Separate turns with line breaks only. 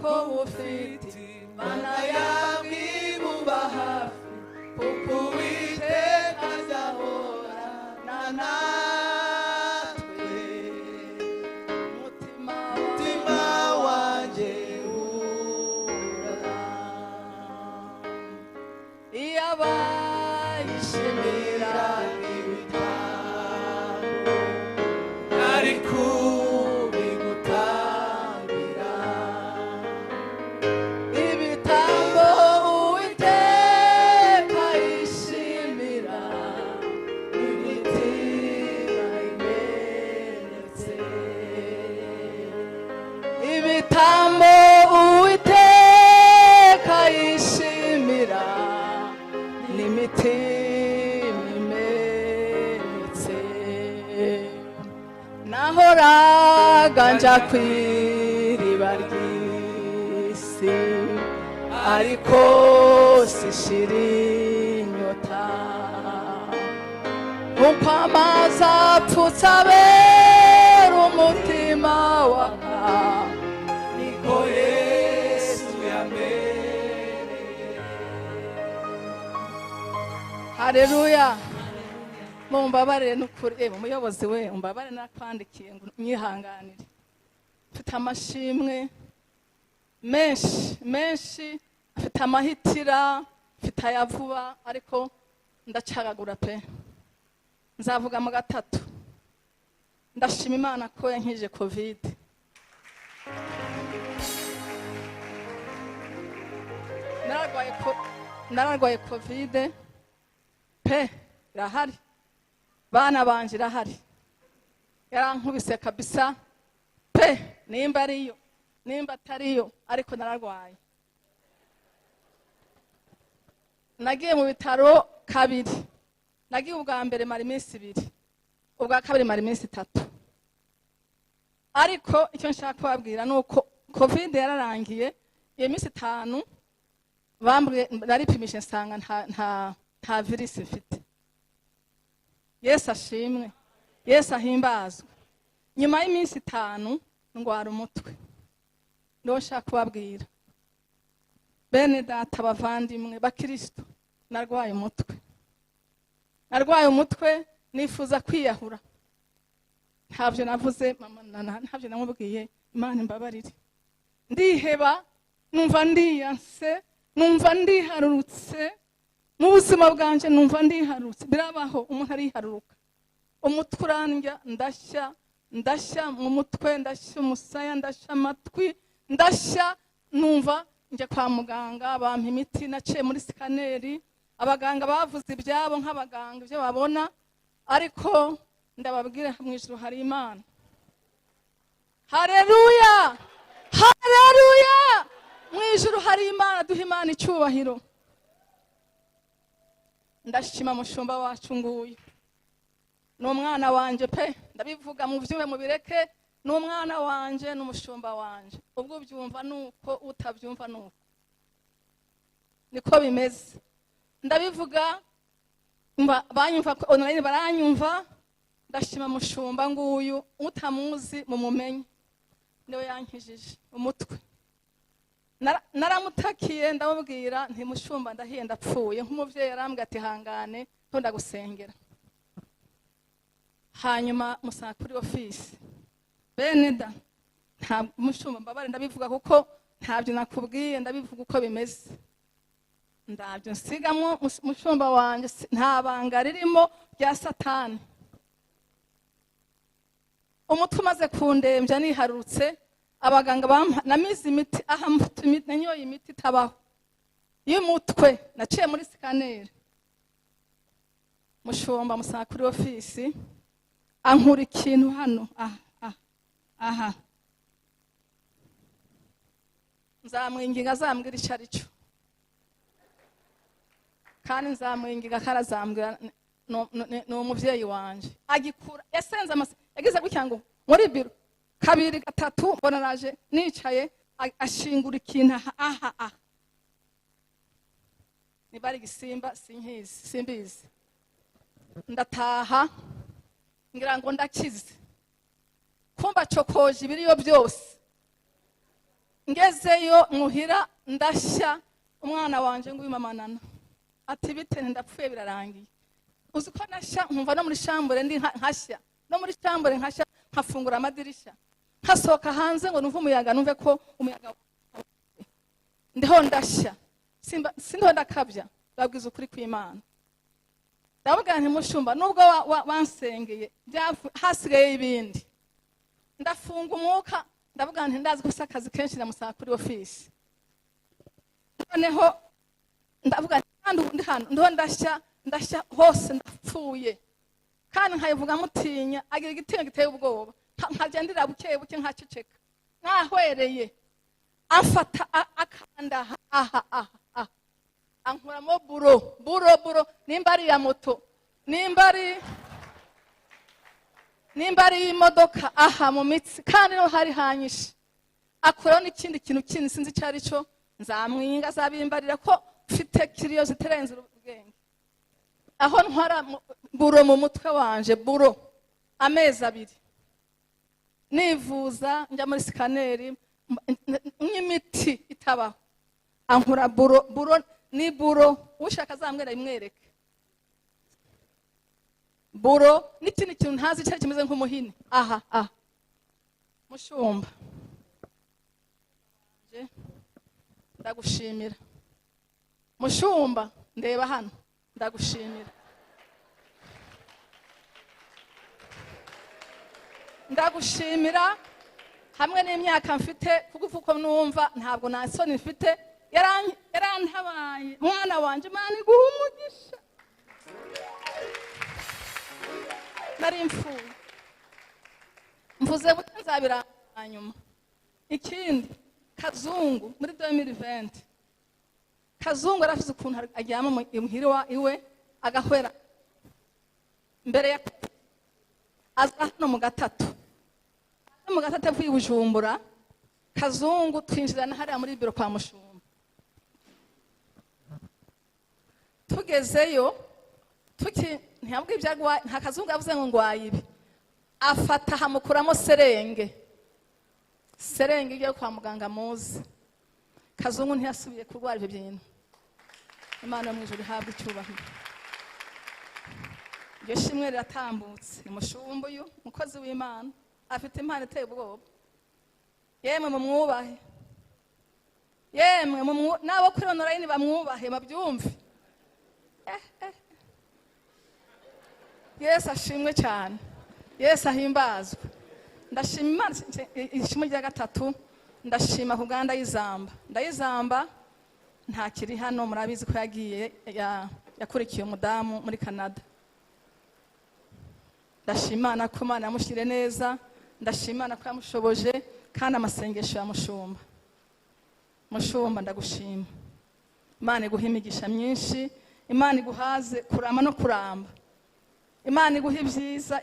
ko ufite Mana yamwibuba hafi kuko Uwiteka azahorana natwe umutima wanjye urara iyo abayishimira ibitambo ari kubigutabira ibitambo Uwiteka yishimira imitima imenetse ibitambo Uwiteka yishimira n'imitima imenetse nahoraga nja kw'iriba ry'isi ariko sishira inyota kuko amazi apfutse abera umutima waka niko Yesu yambereye. Haleluya. Mumbabarire n'ukuri umuyobozi we umbabarire nakwandikiye ngo nyihanganire mfite amashimwe menshi mfite amahitira mfite ayavuba ariko ndacagagura pe nzavuga mu gatatu ndashima Imana ko yankije covid nararwaye covid pe irahari bana banje irahari yarankubise kabisa pe nimba ariyo nimba atariyo ariko nararwaye nagiye mu bitaro kabiri nagiye ubwa mbere mara iminsi 2 ubwa kabiri mara iminsi 3 ariko icyo nshaka kubabwira nuko covid yararangiye iyo minsi 5 bambwiye naripimishe nsanga nta virus mfite. Yesu ashimwe Yesu ahimbazwe. Nyuma y'iminsi 5 ndwara umutwe ndo nshaka kubabwira bene data bavandimwe bakristo narwaye umutwe nifuza kwiyahura ntabyo navuze mama ntabyo namubwiye Imana imbabarire ndiheba numva ndiyanse numva ndiharurutse mu buzima bwanje numva ndiharutse birabaho umuntu ariharuruka umutwe urandya ndashya mu mutwe ndashya umusaya ndashya amatwi ndashya numva nje kwa muganga bampa imiti naciye muri scanner abaganga bavuze ibyabo nk'abaganga ibyo babona ariko ndababwira mu ijuru hari Imana. Haleluya haleluya mu ijuru hari Imana duha Imana icyubahiro. Ndashima mushumba wacu nguyu n'umwana wanje pe ndabivuga mu byuhe mu bireke n'umwana wanje n'umushumba wanje ubwo byumva nuko utabyumva nuko niko bimeze ndabivuga banyumva online baranyumva ndashima mushumba nguyu utamuzi mu mumenye niwe yankijije umutwe naramutakiye ndababwira nti mushumba ndahiye ndapfuye nk'umuvyeyi yarambwe ati hangane ntonda gusengera hanyuma musanga kuri office beneda nta mushumba mbabare ndabivuga kuko ntabyo nakubwiye ndabivuga uko bimeze ndabyo nsigamo mushumba wanje nta banga ririmo rya satani umutwe maze kundembya niharutse abaganga namize imiti aha nanyoye imiti tabaho y'umutwe naciye muri scanner mushumba musanga kuri office ankura ikintu hano aha nzamwinginga azambwira icyo ari cyo kandi nzamwinginga karazambwira no umuvyeyi wanje agikura yasenze yagize gutya ngo muri biro 2 3 mbona naje nicaye ashingura ikintu aha nibari gisimba simbizi ndataha ngira ngo ndakize kumba cokoje ibiriyo byose ngezeyo muhira ndashya, umwana wanje ngo ubimamanana ati bite ndapfuye birarangiye. Uzi ko nashya nkumva no muri shambure ndi nkashya, no muri shambure nkashya, nkafungura amadirisha nkasohoka hanze ngo numve umuyaga, numve ko umuyaga ndiho ndashya, sindiho ndakabya. Babwiza ukuri kw'Imana. Ndavuga nti mushumba, nubwo wansengeye hasigaye ibindi, ndafunga umwuka. Ndavuga nti ndazi gusa akazi kenshi namusaba kuri office. Noneho ndavuga kandi ndi hano ndiho ndashya hose ndapfuye, kandi nkayivuga mutinya, agira igitinya giteye ubwoba, nkagendera buke buke nkaceceka nkahwereye. Amfata akanda aha ankuramo buro nimba ari ya moto, nimba ari imodoka, aha mu mitsi, kandi no hari hanyishe. Akuraho n'ikindi kintu kindi sinzi icyo ari cyo, nzamwinga azabimbarira ko mfite kiriyo ziterenze ubwenge. Aho ntwara buro mu mutwe wanje, buro amezi 2 nivuza, njya muri sikaneri n'imiti itabaho. Ankura buro ni buro, ushaka azambwira imwereke. Buro n'ikindi kintu ntazi cyari kimeze nk'umuhini. Aha mushumba, ndagushimira mushumba, ndeba hano, ndagushimira. Ndagushimira hamwe n'imyaka mfite, kuko uko numva ntabwo nta soni mfite. Yarantabaye mwana wanje, Imana iguha umugisha. Nari mfuye, mvuze buke nzabira hanyuma. Ikindi, Kazungu muri 2020, Kazungu aravuze ukuntu ajyama imuhira iwe agahwera mbere ya aza hano mu gatatu avuye Bujumbura. Kazungu twinjirana hariya muri biro kwa mushumba. Tugezeyo ntiyabwo ibyagwa, nta Kazungu yavuze ngo ngwaye ibi. Afata hamukuramo serenge igiye kwa muganga muzi. Kazungu ntiyasubiye kurwara ibyo bintu. Imana mu ijuru ihabwa icyubahiro. Iryo shimwe riratambutse. Ni mushumba uyu mukozi w'Imana, afite impano iteye ubwoba. Yemwe mumwubahe, yemwe nabo kuri online bamwubahe, babyumve. Yesu ashimwe cyane, Yesu ahimbazwe. Ndashima Imana. Ishimwe rya gatatu, ndashima ku Uganda Ndayizamba ntakiri hano, murabizi ko yagiye yakurikiye umudamu muri Canada. Ndashimana ko Imana yamushyire neza, ndashimana ko yamushoboje, kandi amasengesho yamushumba. Mushumba ndagushima. Imana iguha imigisha myinshi, Imana iguhaze kurama no kuramba, Imana iguha ibyiza.